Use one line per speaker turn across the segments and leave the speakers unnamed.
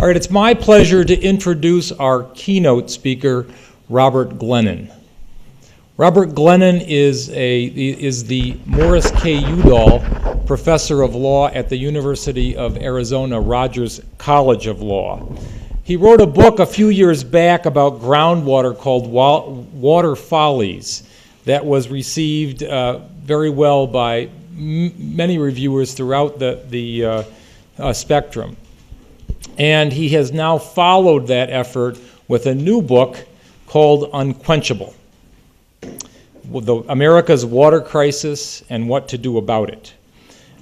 All right, it's my pleasure to introduce our keynote speaker, Robert Glennon. Robert Glennon is the Morris K. Udall Professor of Law at the University of Arizona Rogers College of Law. He wrote a book a few years back about groundwater called Water Follies that was received very well by many reviewers throughout the spectrum. And he has now followed that effort with a new book called Unquenchable: America's Water Crisis and What to Do About It.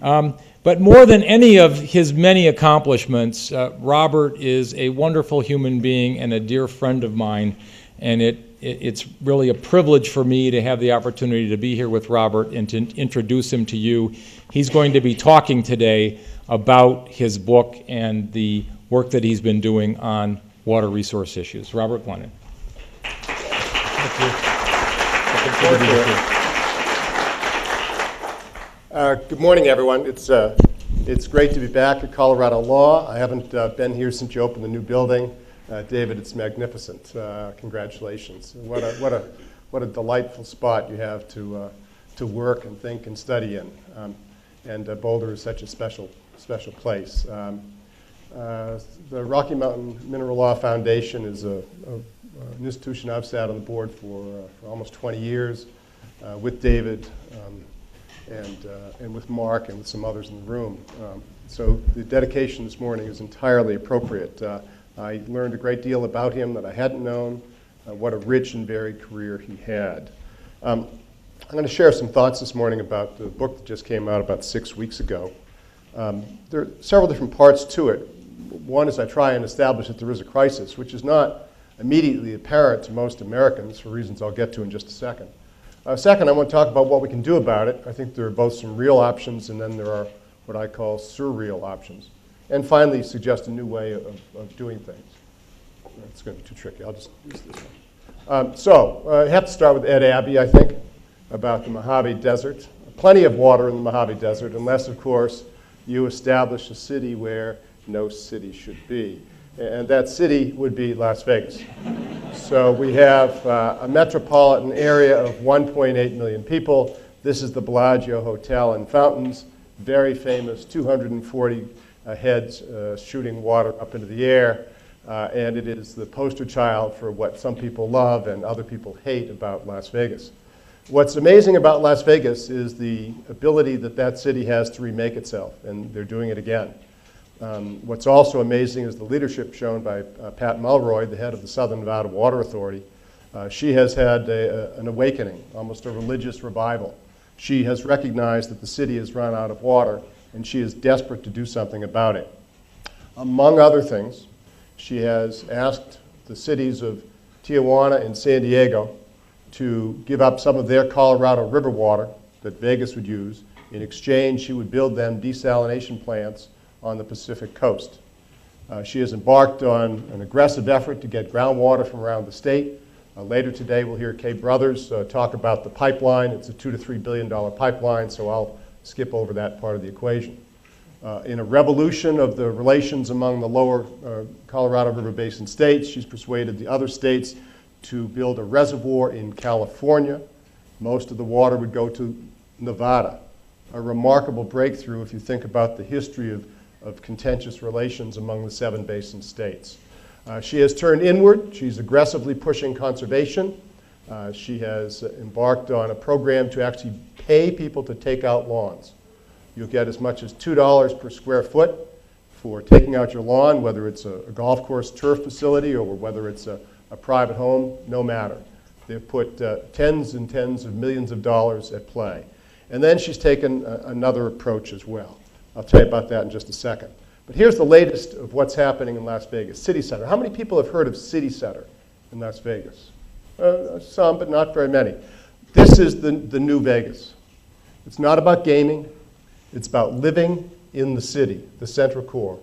But more than any of his many accomplishments, Robert is a wonderful human being and a dear friend of mine, and it's really a privilege for me to have the opportunity to be here with Robert and to introduce him to you. He's going to be talking today about his book and the work that he's been doing on water resource issues. Robert Glennon.
Good morning, everyone. It's great to be back at Colorado Law. I haven't been here since you opened the new building. David, it's magnificent. Congratulations. What a delightful spot you have to work and think and study in. And Boulder is such a special place. The Rocky Mountain Mineral Law Foundation is an institution I've sat on the board for almost 20 years with David and with Mark and with some others in the room. So the dedication this morning is entirely appropriate. I learned a great deal about him that I hadn't known, what a rich and varied career he had. I'm going to share some thoughts this morning about the book that just came out about 6 weeks ago. There are several different parts to it. One is I try and establish that there is a crisis, which is not immediately apparent to most Americans for reasons I'll get to in just a second. Second, I want to talk about what we can do about it. I think there are both some real options and then there are what I call surreal options. And finally, suggest a new way of doing things. It's going to be too tricky. I'll just use this one. I have to start with Ed Abbey, I think, about the Mojave Desert. Plenty of water in the Mojave Desert, unless, of course, you establish a city where no city should be. And that city would be Las Vegas. So we have a metropolitan area of 1.8 million people. This is the Bellagio Hotel and Fountains, very famous, 240 heads shooting water up into the air. And it is the poster child for what some people love and other people hate about Las Vegas. What's amazing about Las Vegas is the ability that city has to remake itself, and they're doing it again. What's also amazing is the leadership shown by Pat Mulroy, the head of the Southern Nevada Water Authority. She has had an awakening, almost a religious revival. She has recognized that the city has run out of water, and she is desperate to do something about it. Among other things, she has asked the cities of Tijuana and San Diego to give up some of their Colorado River water that Vegas would use. In exchange, she would build them desalination plants on the Pacific coast. She has embarked on an aggressive effort to get groundwater from around the state. Later today, we'll hear Kay Brothers talk about the pipeline. It's a $2 to $3 billion pipeline, so I'll skip over that part of the equation. In a revolution of the relations among the lower Colorado River Basin states, she's persuaded the other states to build a reservoir in California. Most of the water would go to Nevada. A remarkable breakthrough if you think about the history of contentious relations among the 7 basin states. She has turned inward. She's aggressively pushing conservation. She has embarked on a program to actually pay people to take out lawns. You'll get as much as $2 per square foot for taking out your lawn, whether it's a golf course turf facility or whether it's a private home, no matter. They've put tens and tens of millions of dollars at play. And then she's taken another approach as well. I'll tell you about that in just a second. But here's the latest of what's happening in Las Vegas. City Center. How many people have heard of City Center in Las Vegas? Some, but not very many. This is the new Vegas. It's not about gaming. It's about living in the city, the central core.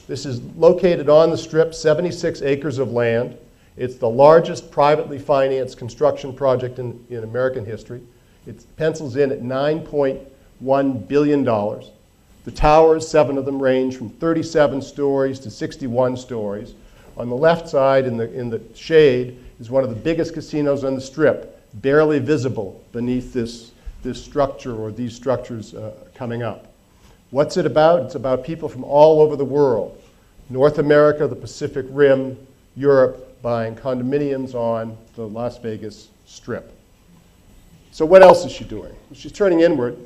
This is located on the Strip, 76 acres of land. It's the largest privately financed construction project in American history. It pencils in at $9.1 billion. The The towers, 7 of them, range from 37 stories to 61 stories. On the left side, in the shade, is one of the biggest casinos on the Strip, barely visible beneath this structure or these structures coming up. What's it about? It's about people from all over the world. North America, the Pacific Rim, Europe, buying condominiums on the Las Vegas Strip. So what else is she doing? She's turning inward,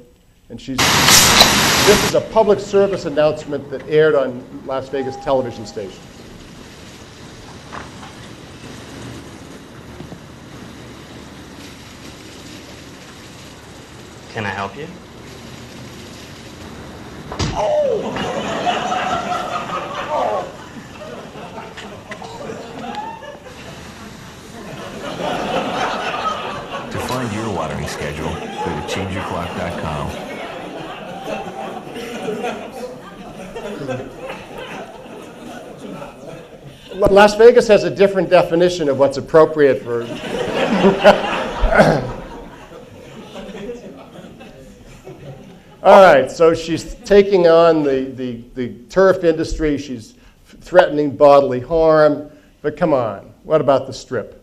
and this is a public service announcement that aired on Las Vegas television stations.
Can I help you?
To find your watering schedule, go to changeyourclock.com.
Las Vegas has a different definition of what's appropriate for... All right, so she's taking on the turf industry. She's threatening bodily harm. But come on, what about the Strip?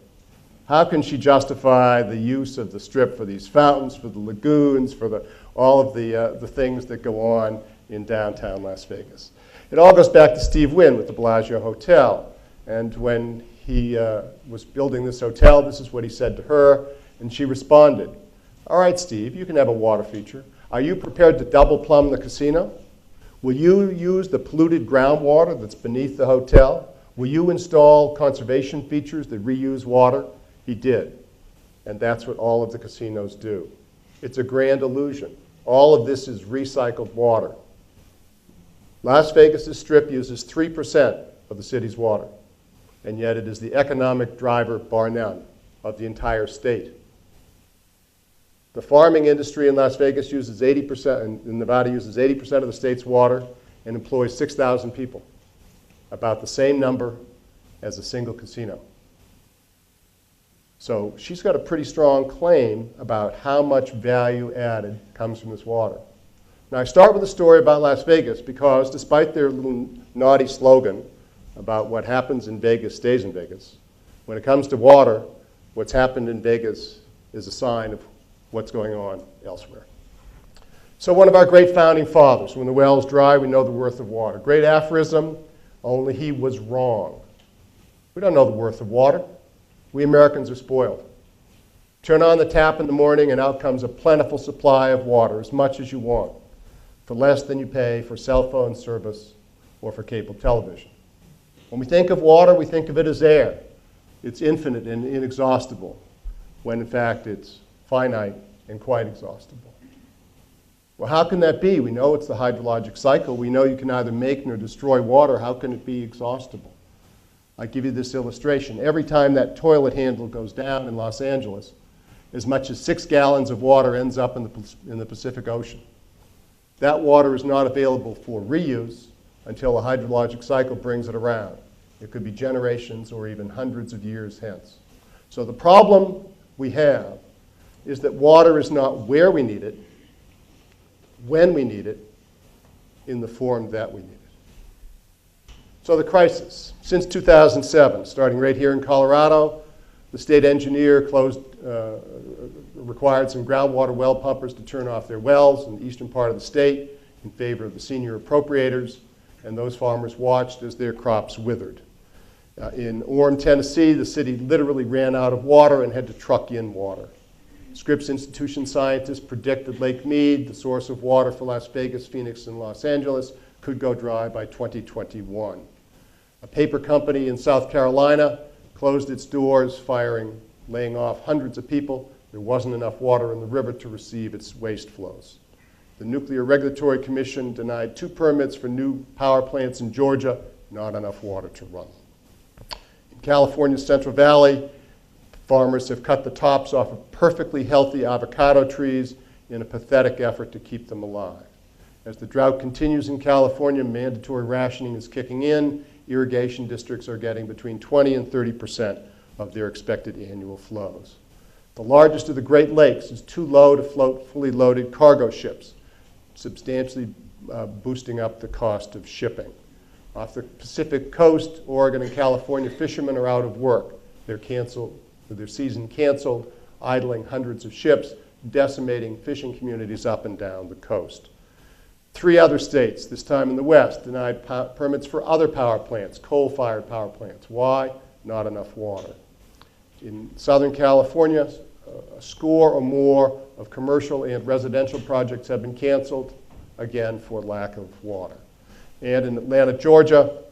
How can she justify the use of the Strip for these fountains, for the lagoons, for all of the things that go on in downtown Las Vegas? It all goes back to Steve Wynn with the Bellagio Hotel. And when he was building this hotel, this is what he said to her, and she responded, "All right, Steve, you can have a water feature. Are you prepared to double plumb the casino? Will you use the polluted groundwater that's beneath the hotel? Will you install conservation features that reuse water?" He did. And that's what all of the casinos do. It's a grand illusion. All of this is recycled water. Las Vegas' Strip uses 3% of the city's water, and yet it is the economic driver, bar none, of the entire state. The farming industry in Las Vegas uses 80%, and Nevada uses 80% of the state's water and employs 6,000 people, about the same number as a single casino. So she's got a pretty strong claim about how much value added comes from this water. Now, I start with a story about Las Vegas because despite their little naughty slogan about what happens in Vegas stays in Vegas, when it comes to water, what's happened in Vegas is a sign of what's going on elsewhere. So one of our great founding fathers, when the well's dry, we know the worth of water. Great aphorism, only he was wrong. We don't know the worth of water. We Americans are spoiled. Turn on the tap in the morning and out comes a plentiful supply of water, as much as you want, for less than you pay for cell phone service or for cable television. When we think of water, we think of it as air. It's infinite and inexhaustible, when in fact it's finite and quite exhaustible. Well, how can that be? We know it's the hydrologic cycle. We know you can neither make nor destroy water. How can it be exhaustible? I give you this illustration. Every time that toilet handle goes down in Los Angeles, as much as 6 gallons of water ends up in the Pacific Ocean. That water is not available for reuse until the hydrologic cycle brings it around. It could be generations or even hundreds of years hence. So the problem we have is that water is not where we need it, when we need it, in the form that we need it. So the crisis. Since 2007, starting right here in Colorado, the state engineer required some groundwater well pumpers to turn off their wells in the eastern part of the state in favor of the senior appropriators, and those farmers watched as their crops withered. In Orem, Tennessee, the city literally ran out of water and had to truck in water. Scripps Institution scientists predicted Lake Mead, the source of water for Las Vegas, Phoenix, and Los Angeles, could go dry by 2021. A paper company in South Carolina closed its doors, laying off hundreds of people. There wasn't enough water in the river to receive its waste flows. The Nuclear Regulatory Commission denied 2 permits for new power plants in Georgia, not enough water to run. In California's Central Valley, farmers have cut the tops off of perfectly healthy avocado trees in a pathetic effort to keep them alive. As the drought continues in California, mandatory rationing is kicking in. Irrigation districts are getting between 20 and 30% of their expected annual flows. The largest of the Great Lakes is too low to float fully loaded cargo ships, substantially boosting up the cost of shipping. Off the Pacific coast, Oregon and California, fishermen are out of work. Their season canceled, idling hundreds of ships, decimating fishing communities up and down the coast. 3 other states, this time in the West, denied permits for other power plants, coal-fired power plants. Why? Not enough water. In Southern California, a score or more of commercial and residential projects have been canceled, again, for lack of water. And in Atlanta, Georgia,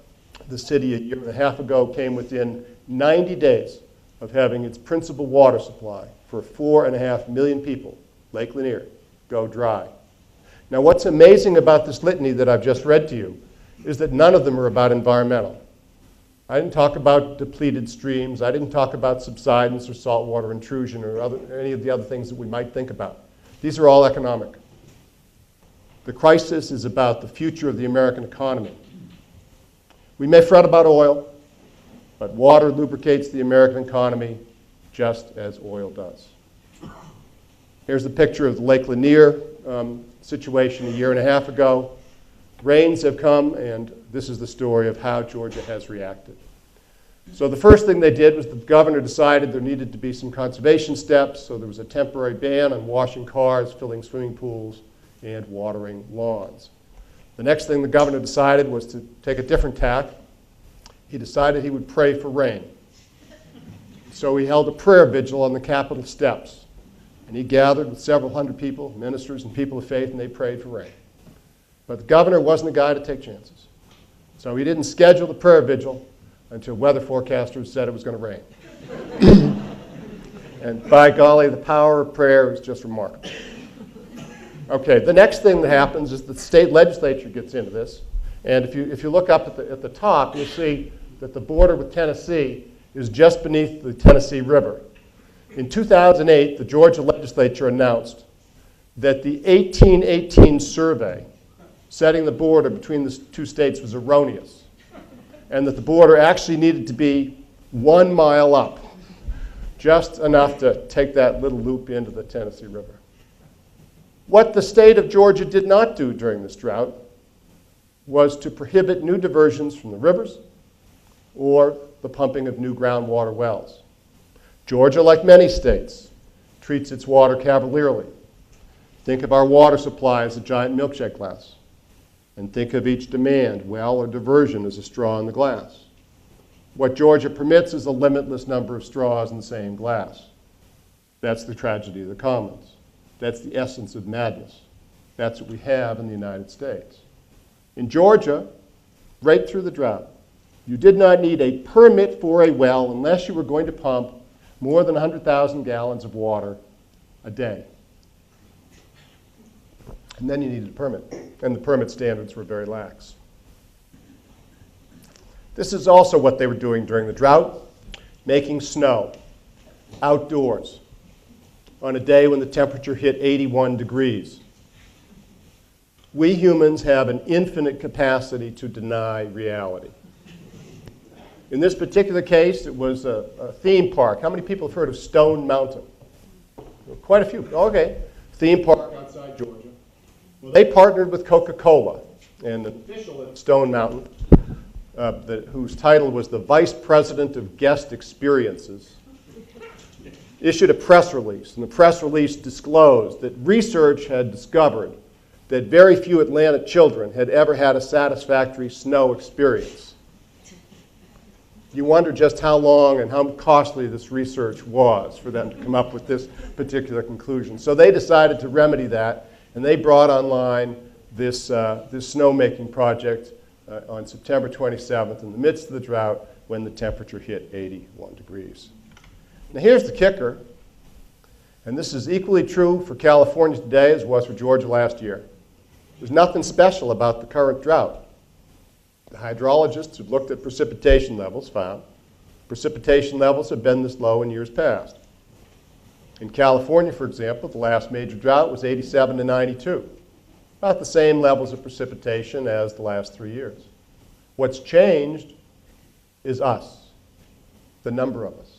the city a year and a half ago came within 90 days of having its principal water supply for 4.5 million people, Lake Lanier, go dry. Now, what's amazing about this litany that I've just read to you is that none of them are about environmental. I didn't talk about depleted streams. I didn't talk about subsidence or saltwater intrusion or any of the other things that we might think about. These are all economic. The crisis is about the future of the American economy. We may fret about oil, but water lubricates the American economy just as oil does. Here's a picture of the Lake Lanier situation a year and a half ago. Rains have come, and this is the story of how Georgia has reacted. So the first thing they did was the governor decided there needed to be some conservation steps, so there was a temporary ban on washing cars, filling swimming pools, and watering lawns. The next thing the governor decided was to take a different tack. He decided he would pray for rain. So he held a prayer vigil on the Capitol steps, and he gathered with several hundred people, ministers and people of faith, and they prayed for rain. But the governor wasn't the guy to take chances. So he didn't schedule the prayer vigil until weather forecasters said it was going to rain. And by golly, the power of prayer is just remarkable. Okay, the next thing that happens is the state legislature gets into this. And if you look up at the top, you'll see that the border with Tennessee is just beneath the Tennessee River. In 2008, the Georgia legislature announced that the 1818 survey setting the border between the 2 states was erroneous, and that the border actually needed to be 1 mile up, just enough to take that little loop into the Tennessee River. What the state of Georgia did not do during this drought was to prohibit new diversions from the rivers or the pumping of new groundwater wells. Georgia, like many states, treats its water cavalierly. Think of our water supply as a giant milkshake glass, and think of each demand, well, or diversion as a straw in the glass. What Georgia permits is a limitless number of straws in the same glass. That's the tragedy of the commons. That's the essence of madness. That's what we have in the United States. In Georgia, right through the drought, you did not need a permit for a well unless you were going to pump more than 100,000 gallons of water a day. And then you needed a permit, and the permit standards were very lax. This is also what they were doing during the drought, making snow outdoors on a day when the temperature hit 81 degrees. We humans have an infinite capacity to deny reality. In this particular case, it was a theme park. How many people have heard of Stone Mountain? Quite a few. Okay. Theme park outside Georgia. Well, they partnered with Coca-Cola, and an official at Stone Mountain, whose title was the Vice President of Guest Experiences, issued a press release, and the press release disclosed that research had discovered that very few Atlanta children had ever had a satisfactory snow experience. You wonder just how long and how costly this research was for them to come up with this particular conclusion. So they decided to remedy that, and they brought online this snowmaking project on September 27th in the midst of the drought when the temperature hit 81 degrees. Now here's the kicker, and this is equally true for California today as it was for Georgia last year. There's nothing special about the current drought. The hydrologists who looked at precipitation levels found precipitation levels have been this low in years past. In California, for example, the last major drought was 87 to 92, about the same levels of precipitation as the last 3 years. What's changed is us, the number of us.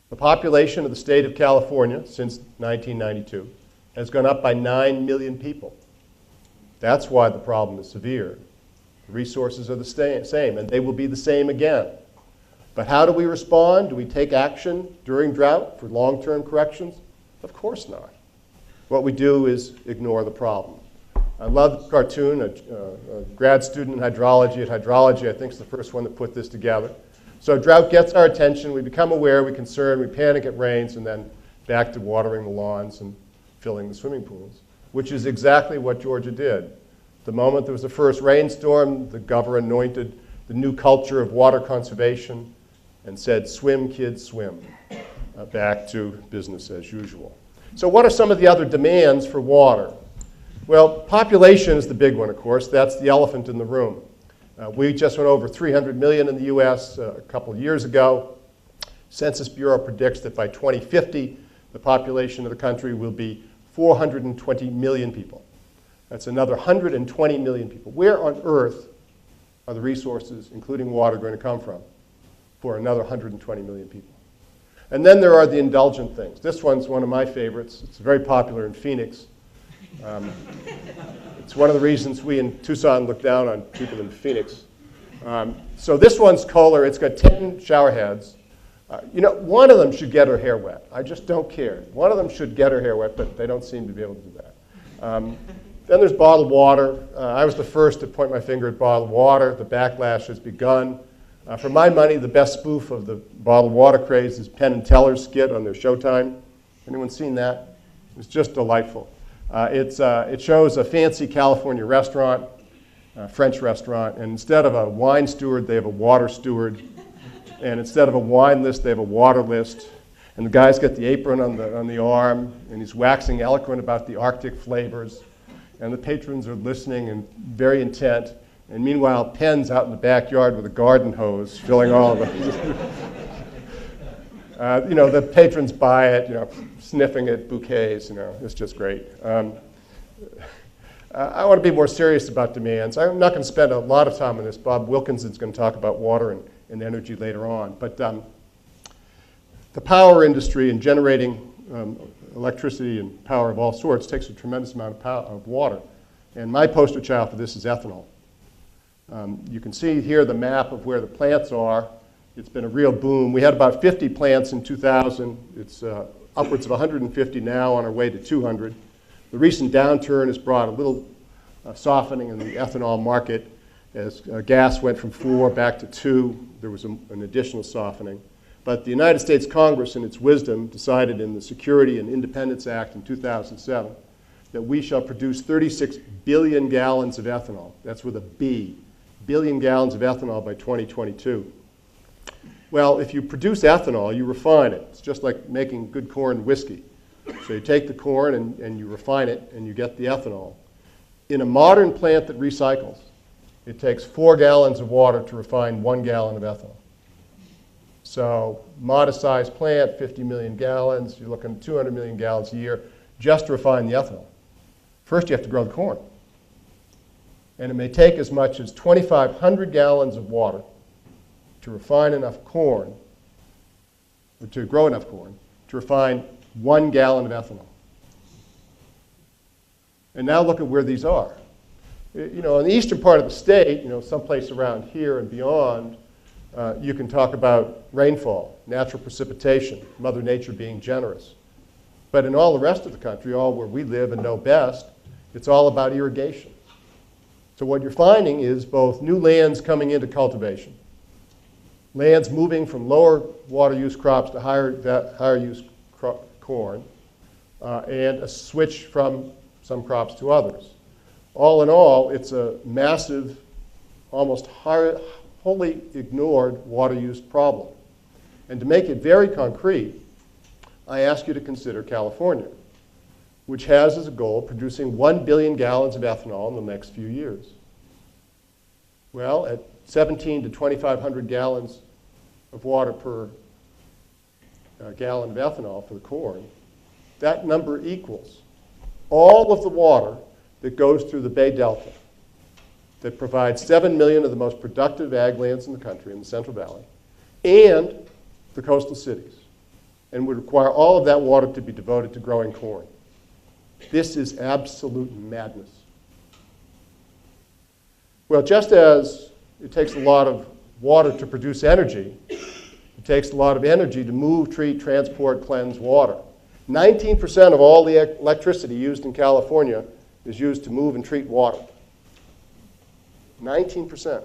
The population of the state of California since 1992 has gone up by 9 million people. That's why the problem is severe. The resources are the same, and they will be the same again. But how do we respond? Do we take action during drought for long-term corrections? Of course not. What we do is ignore the problem. I love the cartoon. A grad student in hydrology I think is the first one that put this together. So drought gets our attention. We become aware, we concern, we panic, it rains, and then back to watering the lawns and filling the swimming pools, which is exactly what Georgia did. The moment there was the first rainstorm, the governor anointed the new culture of water conservation and said, swim, kids, swim. Back to business as usual. So what are some of the other demands for water? Well, population is the big one, of course. That's the elephant in the room. We just went over 300 million in the U.S. A couple of years ago. Census Bureau predicts that by 2050, the population of the country will be 420 million people. That's another 120 million people. Where on earth are the resources, including water, going to come from for another 120 million people? And then there are the indulgent things. This one's one of my favorites. It's very popular in Phoenix. It's one of the reasons we in Tucson look down on people in Phoenix. So this one's Kohler. It's got 10 shower heads. One of them should get her hair wet. I just don't care. One of them should get her hair wet, but they don't seem to be able to do that. Then there's bottled water. I was the first to point my finger at bottled water. The backlash has begun. For my money, the best spoof of the bottled water craze is Penn and Teller's skit on their Showtime. Anyone seen that? It's just delightful. It shows a fancy California restaurant, French restaurant, and instead of a wine steward, they have a water steward. And instead of a wine list, they have a water list. And the guy's got the apron on the arm, and he's waxing eloquent about the Arctic flavors. And the patrons are listening and very intent. And meanwhile, Penn's out in the backyard with a garden hose, filling all of them. The patrons buy it, sniffing at bouquets, it's just great. I want to be more serious about demands. I'm not going to spend a lot of time on this. Bob Wilkinson's going to talk about water and energy later on. But the power industry and generating electricity and power of all sorts takes a tremendous amount of water. And my poster child for this is ethanol. You can see here the map of where the plants are. It's been a real boom. We had about 50 plants in 2000. It's upwards of 150 now, on our way to 200. The recent downturn has brought a little softening in the ethanol market. As gas went from 4 back to 2, there was an additional softening. But the United States Congress, in its wisdom, decided in the Security and Independence Act in 2007 that we shall produce 36 billion gallons of ethanol. That's with a B, billion gallons of ethanol by 2022. Well, if you produce ethanol, you refine it. It's just like making good corn whiskey. So you take the corn and you refine it, and you get the ethanol. In a modern plant that recycles, it takes 4 gallons of water to refine 1 gallon of ethanol. So modest-sized plant, 50 million gallons, you're looking at 200 million gallons a year just to refine the ethanol. First, you have to grow the corn. And it may take as much as 2,500 gallons of water to refine enough corn, or to grow enough corn, to refine 1 gallon of ethanol. And now look at where these are. In the eastern part of the state, someplace around here and beyond, you can talk about rainfall, natural precipitation, Mother Nature being generous. But in all the rest of the country, all where we live and know best, it's all about irrigation. So what you're finding is both new lands coming into cultivation, lands moving from lower water use crops to higher use corn, and a switch from some crops to others. All in all, it's a massive, almost wholly ignored water use problem. And to make it very concrete, I ask you to consider California, which has as a goal producing 1 billion gallons of ethanol in the next few years. Well, at 17 to 2,500 gallons of water per gallon of ethanol for the corn, that number equals all of the water that goes through the Bay Delta that provides 7 million of the most productive ag lands in the country in the Central Valley and the coastal cities, and would require all of that water to be devoted to growing corn. This is absolute madness. Well, just as it takes a lot of water to produce energy, it takes a lot of energy to move, treat, transport, cleanse water. 19% of all the electricity used in California is used to move and treat water. 19%.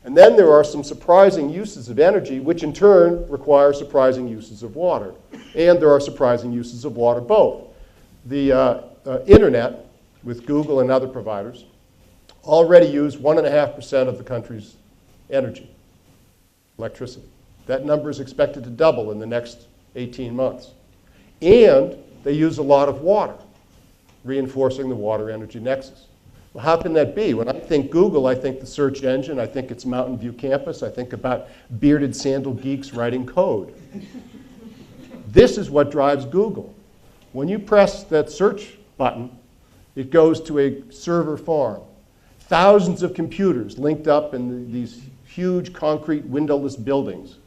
And then there are some surprising uses of energy, which in turn require surprising uses of water. And there are surprising uses of water both. The internet, with Google and other providers, already use 1.5% of the country's energy, electricity. That number is expected to double in the next 18 months. And they use a lot of water, reinforcing the water-energy nexus. Well, how can that be? When I think Google, I think the search engine, I think it's Mountain View campus, I think about bearded sandal geeks writing code. This is what drives Google. When you press that search button, it goes to a server farm. Thousands of computers linked up in these huge concrete windowless buildings,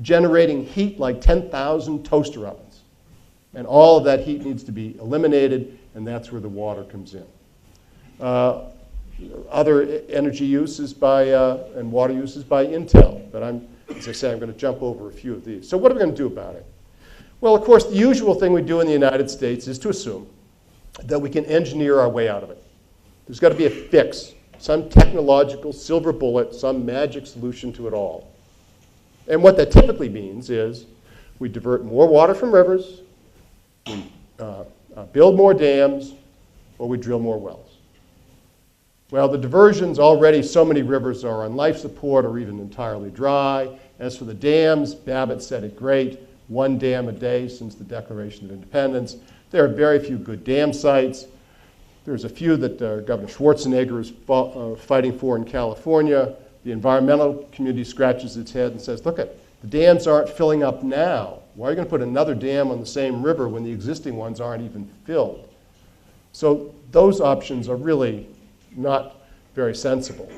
generating heat like 10,000 toaster ovens. And all of that heat needs to be eliminated, and that's where the water comes in. Other energy uses and water uses by Intel, but as I say, I'm going to jump over a few of these. So what are we going to do about it? Well, of course, the usual thing we do in the United States is to assume that we can engineer our way out of it. There's got to be a fix, some technological silver bullet, some magic solution to it all. And what that typically means is we divert more water from rivers, we build more dams, or we drill more wells. Well, the diversions already, so many rivers are on life support or even entirely dry. As for the dams, Babbitt said it great, 1 dam a day since the Declaration of Independence. There are very few good dam sites. There's a few that Governor Schwarzenegger is fighting for in California. The environmental community scratches its head and says, look, the dams aren't filling up now. Why are you going to put another dam on the same river when the existing ones aren't even filled? So those options are really not very sensible.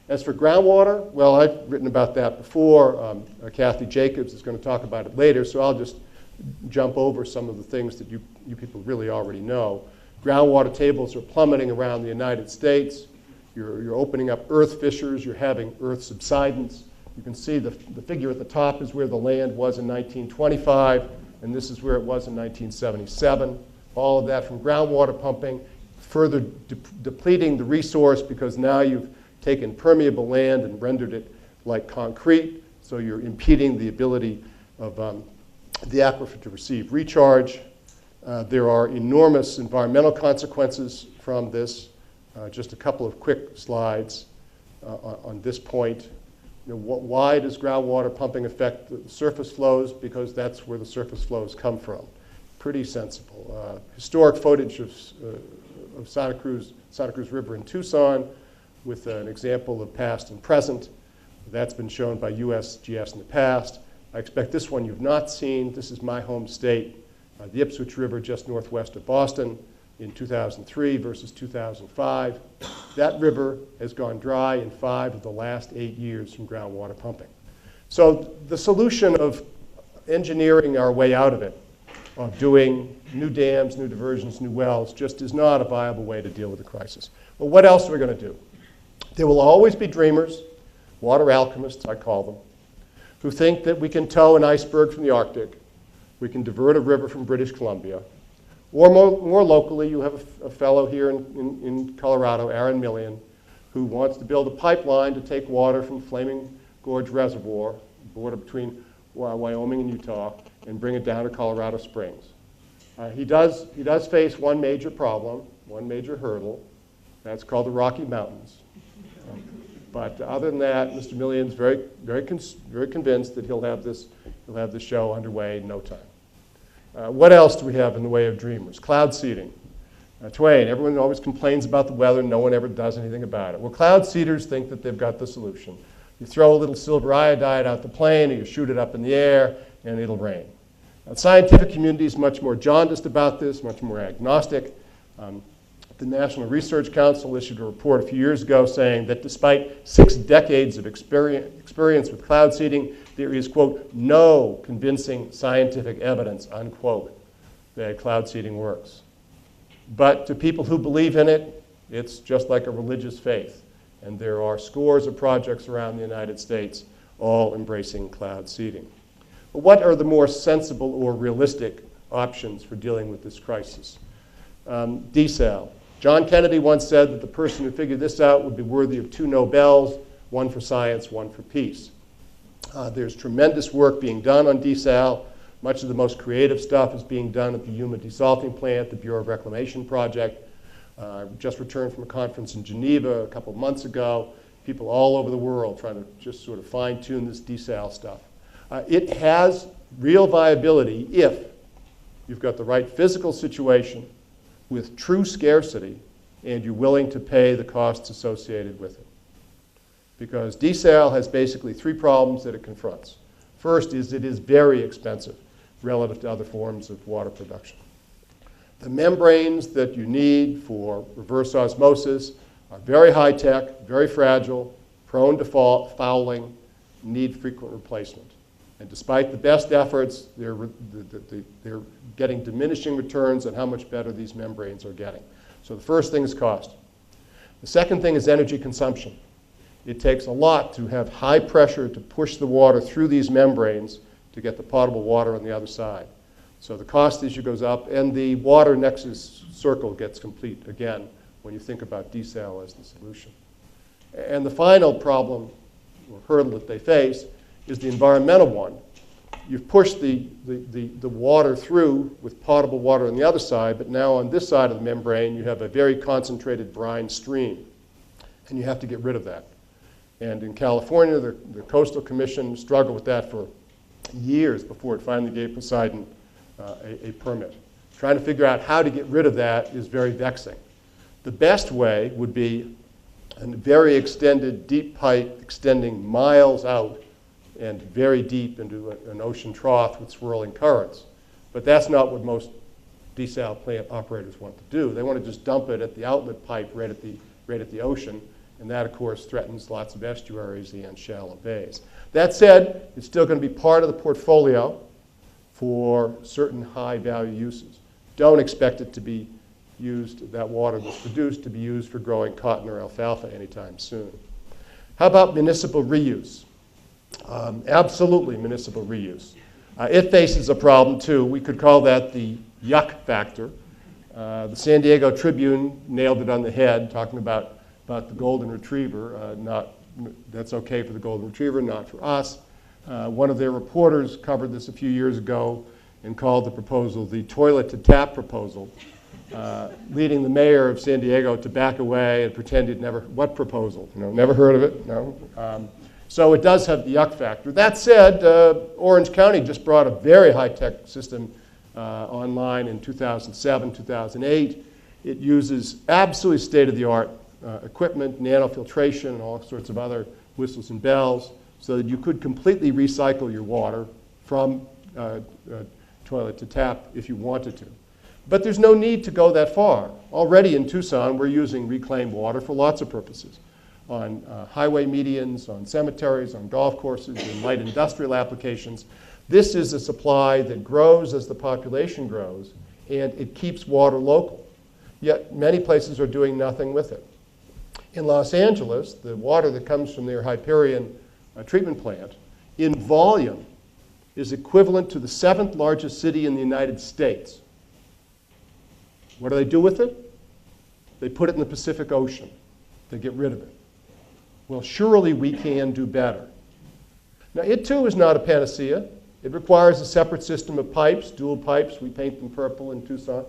As for groundwater, well, I've written about that before. Kathy Jacobs is going to talk about it later, so I'll just jump over some of the things that you people really already know. Groundwater tables are plummeting around the United States. You're opening up earth fissures. You're having earth subsidence. You can see the figure at the top is where the land was in 1925, and this is where it was in 1977. All of that from groundwater pumping, further depleting the resource because now you've taken permeable land and rendered it like concrete, so you're impeding the ability of the aquifer to receive recharge. There are enormous environmental consequences from this. Just a couple of quick slides on this point. Why does groundwater pumping affect the surface flows? Because that's where the surface flows come from. Pretty sensible. Historic footage of Santa Cruz River in Tucson with an example of past and present. That's been shown by USGS in the past. I expect this one you've not seen. This is my home state, the Ipswich River just northwest of Boston in 2003 versus 2005. That river has gone dry in 5 of the last 8 years from groundwater pumping. So the solution of engineering our way out of it, of doing new dams, new diversions, new wells, just is not a viable way to deal with the crisis. Well, what else are we going to do? There will always be dreamers, water alchemists, I call them, who think that we can tow an iceberg from the Arctic, we can divert a river from British Columbia, or more locally, you have a fellow here in Colorado, Aaron Millian, who wants to build a pipeline to take water from Flaming Gorge Reservoir, border between Wyoming and Utah, and bring it down to Colorado Springs. He does face one major problem, one major hurdle. That's called the Rocky Mountains. But other than that, Mr. Millian's very convinced that he'll have this show underway in no time. What else do we have in the way of dreamers? Cloud seeding. Twain, everyone always complains about the weather, no one ever does anything about it. Well, cloud seeders think that they've got the solution. You throw a little silver iodide out the plane, or you shoot it up in the air, and it'll rain. The scientific community is much more jaundiced about this, much more agnostic. The National Research Council issued a report a few years ago saying that despite 6 decades of experience with cloud seeding, there is, quote, no convincing scientific evidence, unquote, that cloud seeding works. But to people who believe in it, it's just like a religious faith. And there are scores of projects around the United States all embracing cloud seeding. But what are the more sensible or realistic options for dealing with this crisis? Desal. John Kennedy once said that the person who figured this out would be worthy of 2 Nobels, one for science, one for peace. There's tremendous work being done on desal. Much of the most creative stuff is being done at the Yuma desalting plant, the Bureau of Reclamation project. I just returned from a conference in Geneva a couple of months ago. People all over the world trying to just sort of fine-tune this desal stuff. It has real viability if you've got the right physical situation with true scarcity and you're willing to pay the costs associated with it. Because desal has basically 3 problems that it confronts. First is it is very expensive relative to other forms of water production. The membranes that you need for reverse osmosis are very high-tech, very fragile, prone to fouling, need frequent replacement. And despite the best efforts, they're getting diminishing returns on how much better these membranes are getting. So the first thing is cost. The second thing is energy consumption. It takes a lot to have high pressure to push the water through these membranes to get the potable water on the other side. So the cost issue goes up, and the water nexus circle gets complete again when you think about desal as the solution. And the final problem or hurdle that they face is the environmental one. You've pushed the water through with potable water on the other side, but now on this side of the membrane you have a very concentrated brine stream, and you have to get rid of that. And in California, the Coastal Commission struggled with that for years before it finally gave Poseidon a permit. Trying to figure out how to get rid of that is very vexing. The best way would be a very extended, deep pipe extending miles out and very deep into an ocean trough with swirling currents. But that's not what most desal plant operators want to do. They want to just dump it at the outlet pipe right at the ocean, and that, of course, threatens lots of estuaries and shallow bays. That said, it's still going to be part of the portfolio for certain high-value uses. Don't expect it to be used, that water that's produced, to be used for growing cotton or alfalfa anytime soon. How about municipal reuse? Absolutely municipal reuse. It faces a problem, too. We could call that the yuck factor. The San Diego Tribune nailed it on the head, talking about the golden retriever. That's okay for the golden retriever, not for us. One of their reporters covered this a few years ago and called the proposal the toilet-to-tap proposal, leading the mayor of San Diego to back away and pretend he'd never, what proposal? Never heard of it? No. So it does have the yuck factor. That said, Orange County just brought a very high-tech system online in 2007, 2008. It uses absolutely state-of-the-art equipment, nanofiltration, and all sorts of other whistles and bells, so that you could completely recycle your water from toilet to tap if you wanted to. But there's no need to go that far. Already in Tucson, we're using reclaimed water for lots of purposes. On highway medians, on cemeteries, on golf courses, in light industrial applications. This is a supply that grows as the population grows, and it keeps water local. Yet many places are doing nothing with it. In Los Angeles, the water that comes from their Hyperion treatment plant, in volume, is equivalent to the 7th largest city in the United States. What do they do with it? They put it in the Pacific Ocean. They get rid of it. Well, surely we can do better. Now, it too is not a panacea. It requires a separate system of pipes, dual pipes. We paint them purple in Tucson.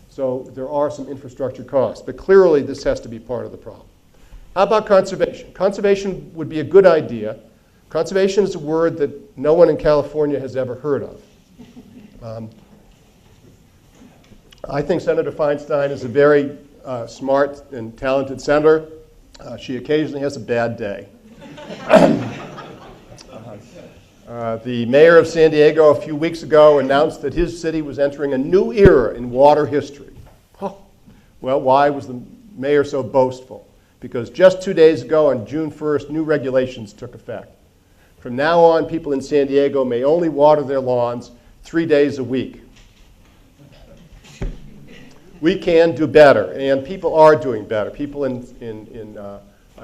So there are some infrastructure costs. But clearly, this has to be part of the problem. How about conservation? Conservation would be a good idea. Conservation is a word that no one in California has ever heard of. I think Senator Feinstein is a very smart and talented senator. She occasionally has a bad day. The mayor of San Diego a few weeks ago announced that his city was entering a new era in water history. Oh. Well, why was the mayor so boastful? Because just 2 days ago, on June 1st, new regulations took effect. From now on, people in San Diego may only water their lawns 3 days a week. We can do better, and people are doing better. People in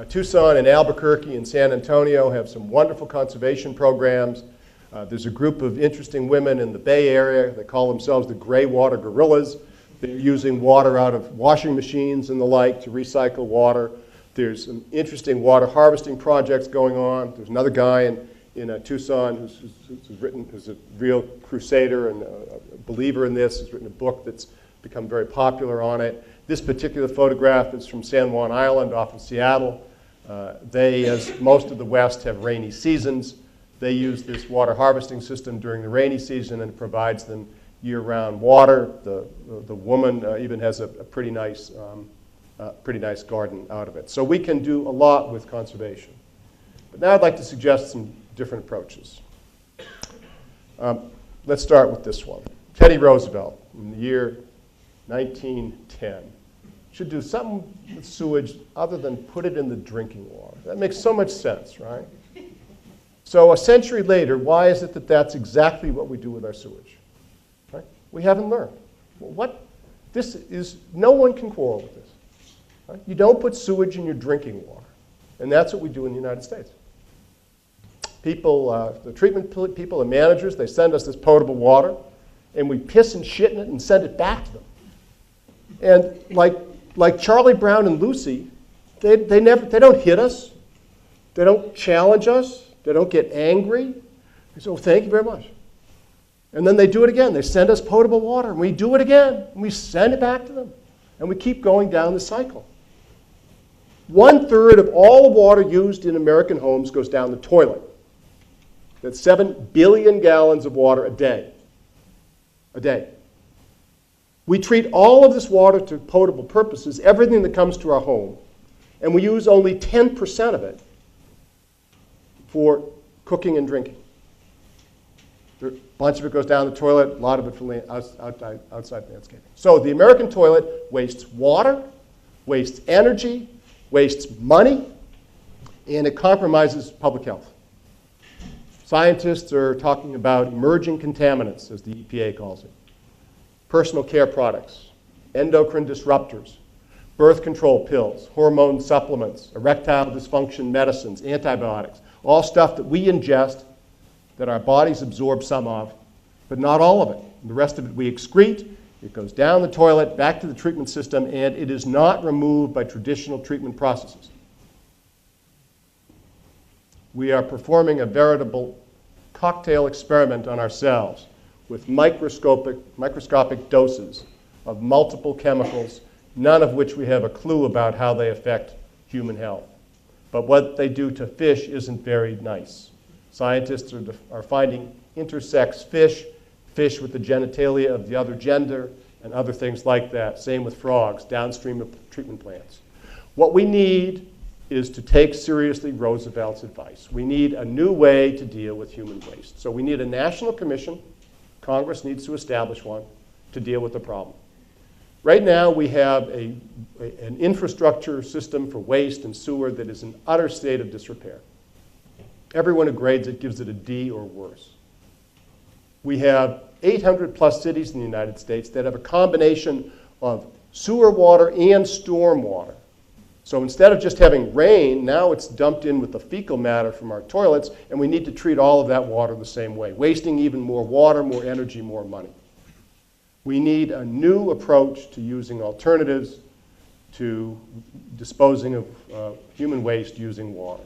Tucson and Albuquerque and San Antonio have some wonderful conservation programs. There's a group of interesting women in the Bay Area. They call themselves the Gray Water Gorillas. They're using water out of washing machines and the like to recycle water. There's some interesting water harvesting projects going on. There's another guy in Tucson who's a real crusader and a believer in this. He's written a book that's become very popular on it. This particular photograph is from San Juan Island off of Seattle. They, as most of the West, have rainy seasons. They use this water harvesting system during the rainy season and it provides them year-round water. The woman even has a pretty nice garden out of it. So we can do a lot with conservation. But now I'd like to suggest some different approaches. Let's start with this one. Teddy Roosevelt, in the year 1910, should do something with sewage other than put it in the drinking water. That makes so much sense, right? So a century later, why is it that that's exactly what we do with our sewage? Right? We haven't learned. Well, no one can quarrel with this. Right? You don't put sewage in your drinking water. And that's what we do in the United States. People, the treatment people and managers, they send us this potable water, and we piss and shit in it and send it back to them. And like Charlie Brown and Lucy, they don't hit us. They don't challenge us. They don't get angry. They say, oh, thank you very much. And then they do it again. They send us potable water, and we do it again, and we send it back to them. And we keep going down the cycle. 1/3 of all the water used in American homes goes down the toilet. That's 7 billion gallons of water a day. A day. We treat all of this water to potable purposes, everything that comes to our home, and we use only 10% of it for cooking and drinking. A bunch of it goes down the toilet, a lot of it for outside landscaping. So the American toilet wastes water, wastes energy, wastes money, and it compromises public health. Scientists are talking about emerging contaminants, as the EPA calls it. Personal care products, endocrine disruptors, birth control pills, hormone supplements, erectile dysfunction medicines, antibiotics, all stuff that we ingest, that our bodies absorb some of, but not all of it. The rest of it we excrete. It goes down the toilet, back to the treatment system, and it is not removed by traditional treatment processes. We are performing a veritable cocktail experiment on ourselves with microscopic doses of multiple chemicals, none of which we have a clue about how they affect human health. But what they do to fish isn't very nice. Scientists are finding intersex fish with the genitalia of the other gender, and other things like that. Same with frogs, downstream of treatment plants. What we need is to take seriously Roosevelt's advice. We need a new way to deal with human waste. So we need a national commission. Congress needs to establish one to deal with the problem. Right now, we have an infrastructure system for waste and sewer that is in utter state of disrepair. Everyone who grades it gives it a D or worse. We have 800 plus cities in the United States that have a combination of sewer water and storm water. So instead of just having rain, now it's dumped in with the fecal matter from our toilets, and we need to treat all of that water the same way, wasting even more water, more energy, more money. We need a new approach to using alternatives to disposing of human waste using water.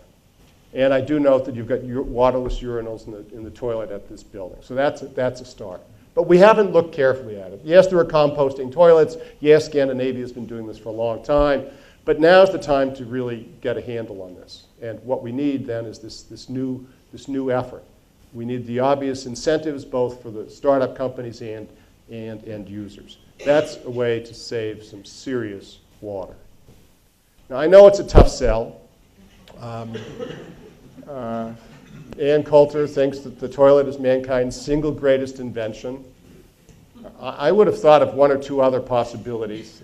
And I do note that you've got waterless urinals in the toilet at this building. So that's a start. But we haven't looked carefully at it. Yes, there are composting toilets. Yes, Scandinavia has been doing this for a long time. But now's the time to really get a handle on this. And what we need then is this new effort. We need the obvious incentives both for the startup companies and end users. That's a way to save some serious water. Now, I know it's a tough sell. Ann Coulter thinks that the toilet is mankind's single greatest invention. I would have thought of one or two other possibilities.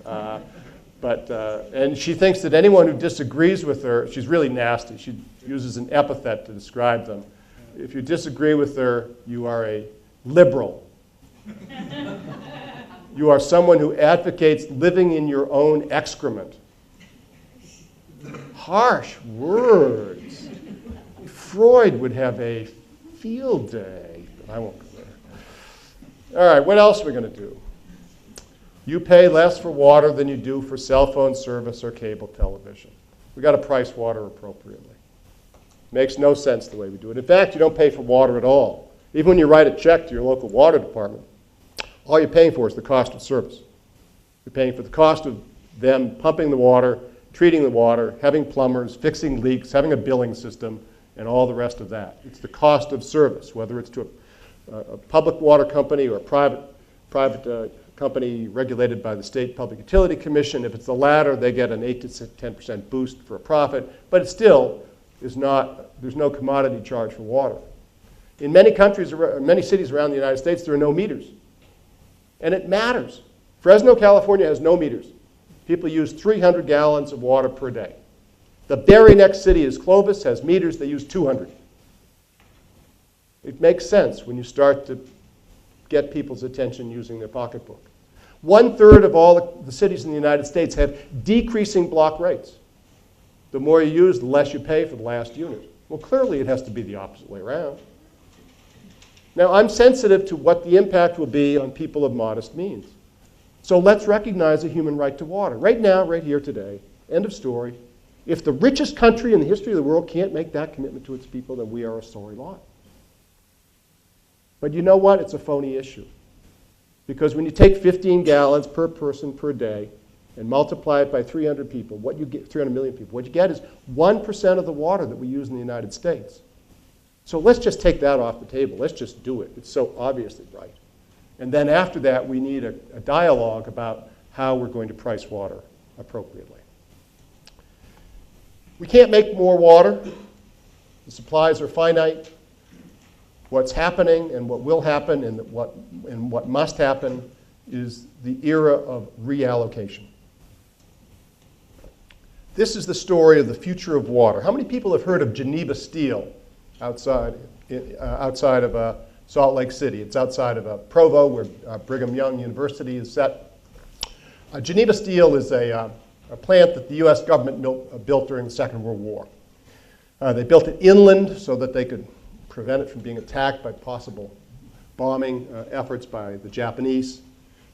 And she thinks that anyone who disagrees with her, she's really nasty. She uses an epithet to describe them. If you disagree with her, you are a liberal. You are someone who advocates living in your own excrement. harsh words. Freud would have a field day. I won't go there. All right, what else are we going to do? You pay less for water than you do for cell phone service or cable television. We've got to price water appropriately. Makes no sense the way we do it. In fact, you don't pay for water at all. Even when you write a check to your local water department, all you're paying for is the cost of service. You're paying for the cost of them pumping the water, treating the water, having plumbers, fixing leaks, having a billing system, and all the rest of that. It's the cost of service, whether it's to a public water company or a private company regulated by the State Public Utility Commission. If it's the latter, they get an 8 to 10% boost for a profit, but it still is not, there's no commodity charge for water. In many countries, many cities around the United States, there are no meters. And it matters. Fresno, California has no meters. People use 300 gallons of water per day. The very next city is Clovis, has meters, they use 200. It makes sense when you start to get people's attention using their pocketbook. 1/3 of all the cities in the United States have decreasing block rates. The more you use, the less you pay for the last unit. Well, clearly it has to be the opposite way around. Now, I'm sensitive to what the impact will be on people of modest means. So let's recognize a human right to water. Right now, right here today, end of story. If the richest country in the history of the world can't make that commitment to its people, then we are a sorry lot. But you know what? It's a phony issue. Because when you take 15 gallons per person per day and multiply it by 300 people, what you get, 300 million people, what you get is 1% of the water that we use in the United States. So let's just take that off the table. Let's just do it. It's so obviously right. And then after that, we need a dialogue about how we're going to price water appropriately. We can't make more water. The supplies are finite. What's happening and what will happen and what must happen is the era of reallocation. This is the story of the future of water. How many people have heard of Geneva Steel outside of Salt Lake City? It's outside of Provo, where Brigham Young University is set. Geneva Steel is a plant that the U.S. government built during the Second World War. They built it inland so that they could prevent it from being attacked by possible bombing efforts by the Japanese.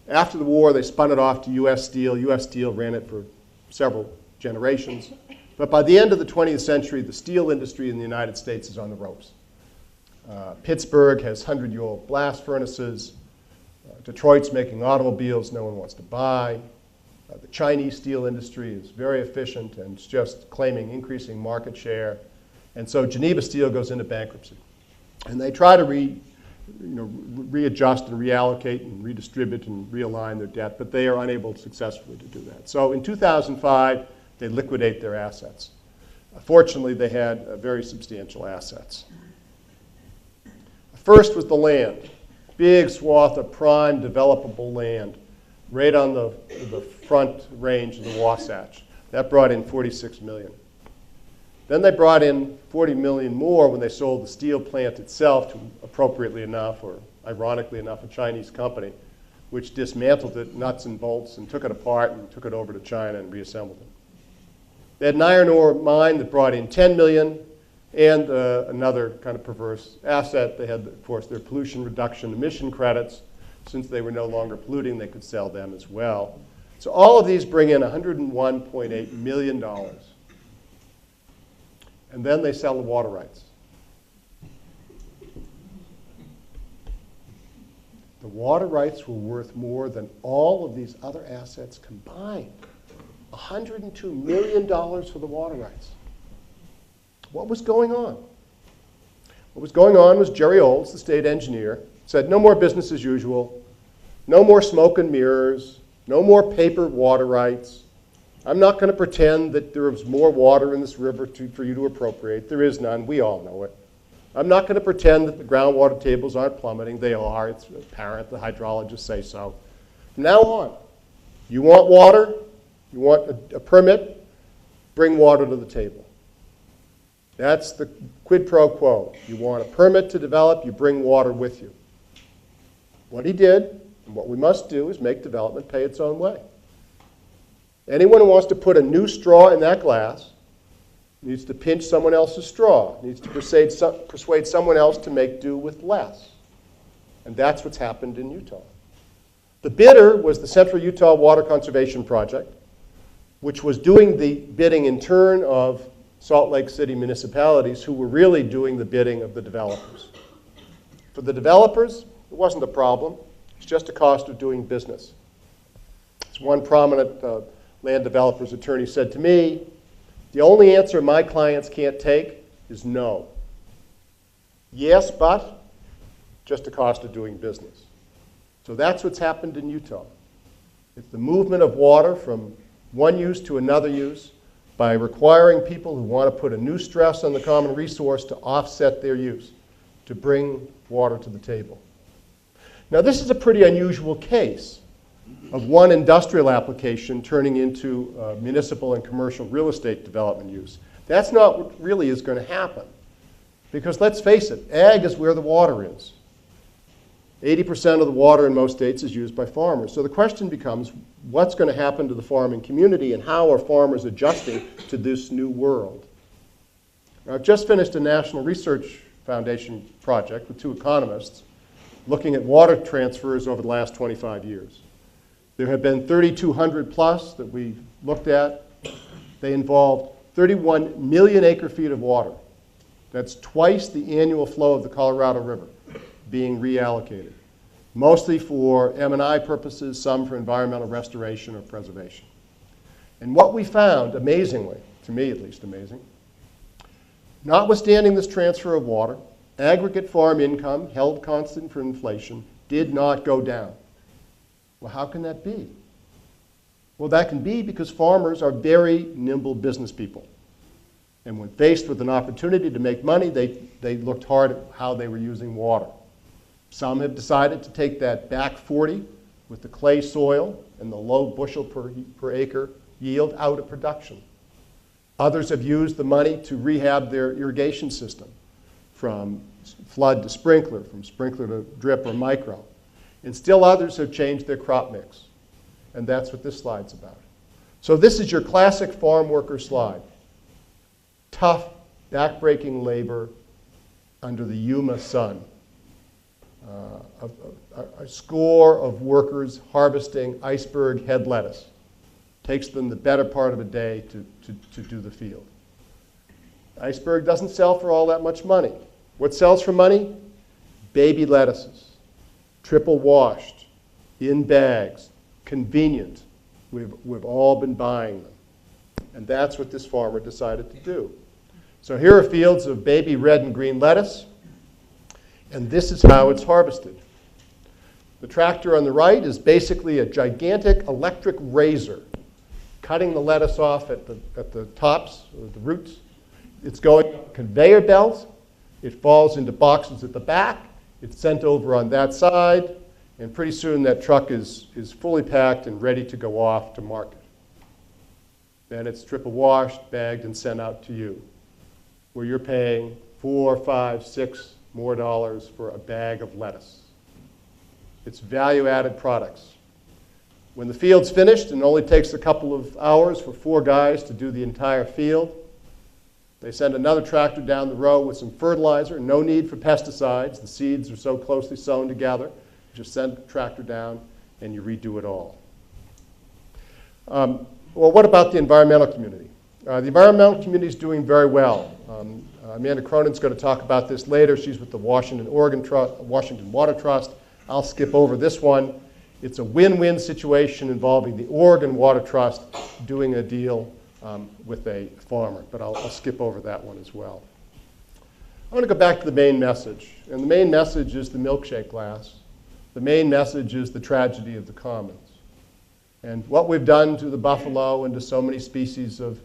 After the war, they spun it off to U.S. Steel. U.S. Steel ran it for several generations. But by the end of the 20th century, the steel industry in the United States is on the ropes. Pittsburgh has 100-year-old blast furnaces. Detroit's making automobiles no one wants to buy. The Chinese steel industry is very efficient and it's just claiming increasing market share. And so Geneva Steel goes into bankruptcy. And they try to readjust and reallocate and redistribute and realign their debt, but they are unable successfully to do that. So in 2005, they liquidate their assets. Fortunately, they had very substantial assets. First was the land. Big swath of prime developable land right on the front range of the Wasatch. That brought in $46 million. Then they brought in $40 million more when they sold the steel plant itself to, appropriately enough, or ironically enough, a Chinese company, which dismantled it, nuts and bolts, and took it apart and took it over to China and reassembled it. They had an iron ore mine that brought in $10 million, and another kind of perverse asset. They had, of course, their pollution reduction emission credits. Since they were no longer polluting, they could sell them as well. So all of these bring in $101.8 million. And then they sell the water rights. The water rights were worth more than all of these other assets combined. $102 million for the water rights. What was going on? What was going on was Jerry Olds, the state engineer, said no more business as usual, no more smoke and mirrors, no more paper water rights. I'm not going to pretend that there is more water in this river for you to appropriate. There is none. We all know it. I'm not going to pretend that the groundwater tables aren't plummeting. They are. It's apparent. The hydrologists say so. From now on, you want water, you want a permit, bring water to the table. That's the quid pro quo. You want a permit to develop, you bring water with you. What he did, and what we must do, is make development pay its own way. Anyone who wants to put a new straw in that glass needs to pinch someone else's straw, needs to persuade someone else to make do with less. And that's what's happened in Utah. The bidder was the Central Utah Water Conservation Project, which was doing the bidding in turn of Salt Lake City municipalities who were really doing the bidding of the developers. For the developers, it wasn't a problem. It's just a cost of doing business. As one prominent land developer's attorney said to me, the only answer my clients can't take is no. Yes, but just a cost of doing business. So that's what's happened in Utah. It's the movement of water from one use to another use by requiring people who want to put a new stress on the common resource to offset their use, to bring water to the table. Now, this is a pretty unusual case of one industrial application turning into municipal and commercial real estate development use. That's not what really is going to happen. Because let's face it, ag is where the water is. 80% of the water in most states is used by farmers. So the question becomes, what's going to happen to the farming community and how are farmers adjusting to this new world? Now, I've just finished a National Research Foundation project with 2 economists looking at water transfers over the last 25 years. There have been 3,200 plus that we've looked at. They involved 31 million acre-feet of water. That's twice the annual flow of the Colorado River being reallocated, mostly for M&I purposes, some for environmental restoration or preservation. And what we found, amazingly, to me at least amazing, notwithstanding this transfer of water, aggregate farm income, held constant for inflation, did not go down. Well, how can that be? Well, that can be because farmers are very nimble business people. And when faced with an opportunity to make money, they looked hard at how they were using water. Some have decided to take that back 40 with the clay soil and the low bushel per acre yield out of production. Others have used the money to rehab their irrigation system, from flood to sprinkler, from sprinkler to drip or micro. And still others have changed their crop mix. And that's what this slide's about. So this is your classic farm worker slide. Tough, back-breaking labor under the Yuma sun. A score of workers harvesting iceberg head lettuce. Takes them the better part of a day to do the field. Iceberg doesn't sell for all that much money. What sells for money? Baby lettuces, triple washed, in bags, convenient. We've all been buying them. And that's what this farmer decided to do. So here are fields of baby red and green lettuce, and this is how it's harvested. The tractor on the right is basically a gigantic electric razor, cutting the lettuce off at the tops, or the roots. It's going up conveyor belts. It falls into boxes at the back. It's sent over on that side, and pretty soon that truck is fully packed and ready to go off to market. Then it's triple washed, bagged, and sent out to you, where you're paying $4, $5, $6 more dollars for a bag of lettuce. It's value-added products. When the field's finished, and it only takes a couple of hours for 4 guys to do the entire field, they send another tractor down the row with some fertilizer. No need for pesticides. The seeds are so closely sewn together. You just send the tractor down and you redo it all. Well, what about the environmental community? The environmental community is doing very well. Amanda Cronin's going to talk about this later. She's with the Washington Water Trust. I'll skip over this one. It's a win-win situation involving the Oregon Water Trust doing a deal with a farmer, but I'll skip over that one as well. I want to go back to the main message, and the main message is the milkshake glass. The main message is the tragedy of the commons. And what we've done to the buffalo and to so many species of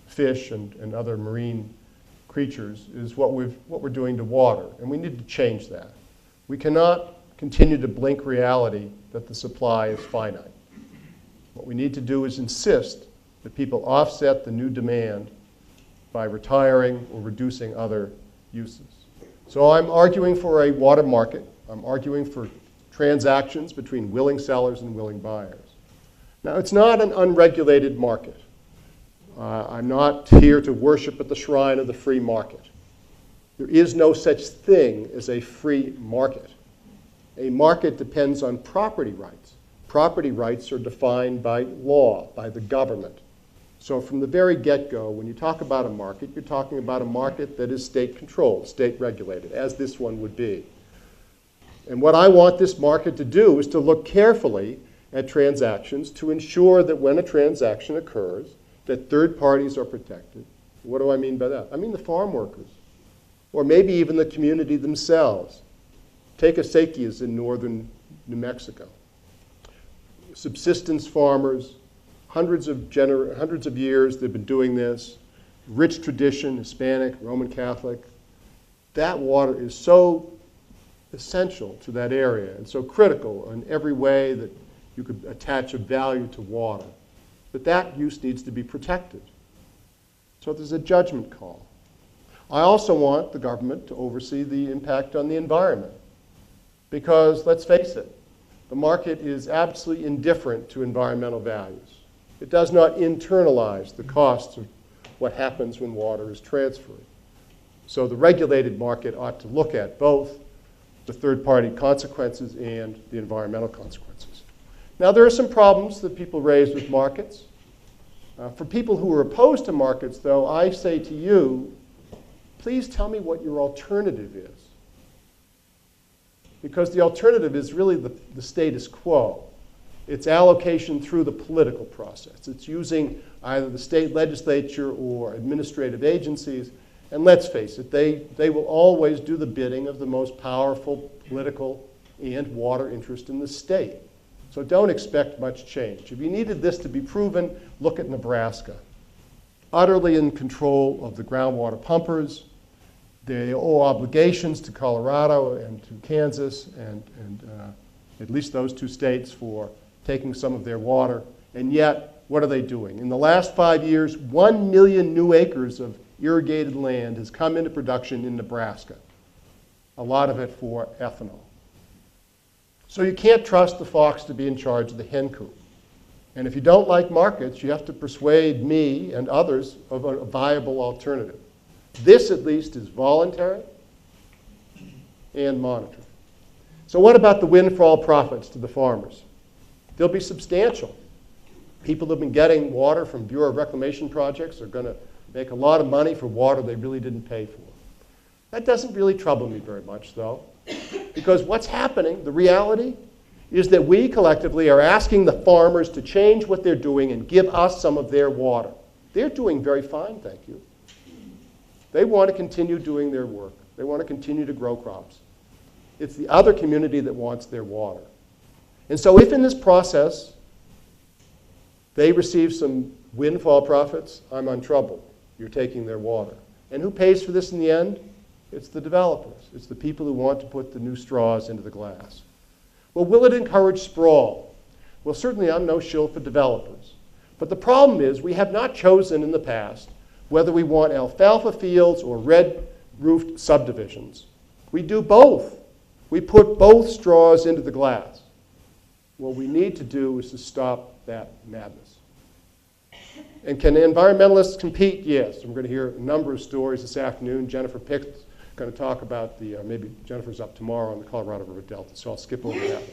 fish and other marine creatures is what we're doing to water, and we need to change that. We cannot continue to blink reality that the supply is finite. What we need to do is insist that people offset the new demand by retiring or reducing other uses. So I'm arguing for a water market. I'm arguing for transactions between willing sellers and willing buyers. Now, it's not an unregulated market. I'm not here to worship at the shrine of the free market. There is no such thing as a free market. A market depends on property rights. Property rights are defined by law, by the government. So from the very get-go, when you talk about a market, you're talking about a market that is state-controlled, state-regulated, as this one would be. And what I want this market to do is to look carefully at transactions to ensure that when a transaction occurs, that third parties are protected. What do I mean by that? I mean the farm workers, or maybe even the community themselves. Take acequias in northern New Mexico. Subsistence farmers, hundreds of years they've been doing this. Rich tradition, Hispanic, Roman Catholic. That water is so essential to that area and so critical in every way that you could attach a value to water, that use needs to be protected. So there's a judgment call. I also want the government to oversee the impact on the environment because, let's face it, the market is absolutely indifferent to environmental values. It does not internalize the costs of what happens when water is transferred. So the regulated market ought to look at both the third-party consequences and the environmental consequences. Now, there are some problems that people raise with markets. For people who are opposed to markets, though, I say to you, please tell me what your alternative is. Because the alternative is really the status quo. It's allocation through the political process. It's using either the state legislature or administrative agencies. And let's face it, they will always do the bidding of the most powerful political and water interest in the state. So don't expect much change. If you needed this to be proven, look at Nebraska. Utterly in control of the groundwater pumpers. They owe obligations to Colorado and to Kansas and at least those two states for taking some of their water. And yet, what are they doing? In the last 5 years, 1 million new acres of irrigated land has come into production in Nebraska, a lot of it for ethanol. So you can't trust the fox to be in charge of the hen coop. And if you don't like markets, you have to persuade me and others of a viable alternative. This, at least, is voluntary and monitored. So what about the windfall profits to the farmers? They'll be substantial. People who have been getting water from Bureau of Reclamation projects are going to make a lot of money for water they really didn't pay for. That doesn't really trouble me very much, though, because what's happening, the reality, is that we collectively are asking the farmers to change what they're doing and give us some of their water. They're doing very fine, thank you. They want to continue doing their work. They want to continue to grow crops. It's the other community that wants their water. And so if in this process they receive some windfall profits, I'm on trouble. You're taking their water. And who pays for this in the end? It's the developers. It's the people who want to put the new straws into the glass. Well, will it encourage sprawl? Well, certainly I'm no shill for developers. But the problem is we have not chosen in the past whether we want alfalfa fields or red-roofed subdivisions. We do both. We put both straws into the glass. What we need to do is to stop that madness. And can environmentalists compete? Yes. We're going to hear a number of stories this afternoon. Jennifer Pick's going to talk about maybe Jennifer's up tomorrow on the Colorado River Delta, so I'll skip over that.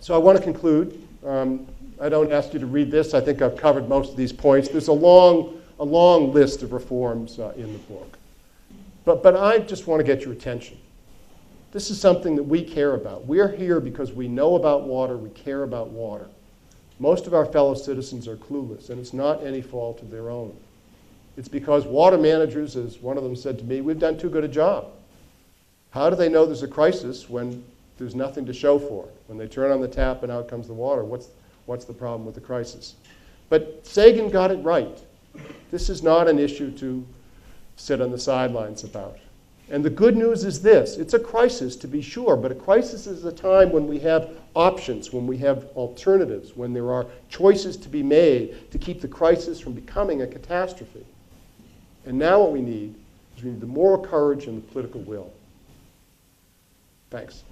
So I want to conclude. I don't ask you to read this. I think I've covered most of these points. There's a long list of reforms in the book. But I just want to get your attention. This is something that we care about. We're here because we know about water, we care about water. Most of our fellow citizens are clueless, and it's not any fault of their own. It's because water managers, as one of them said to me, we've done too good a job. How do they know there's a crisis when there's nothing to show for it? When they turn on the tap and out comes the water, what's the problem with the crisis? But Sagan got it right. This is not an issue to sit on the sidelines about. And the good news is this. It's a crisis, to be sure, but a crisis is a time when we have options, when we have alternatives, when there are choices to be made to keep the crisis from becoming a catastrophe. And now what we need is the moral courage and the political will. Thanks.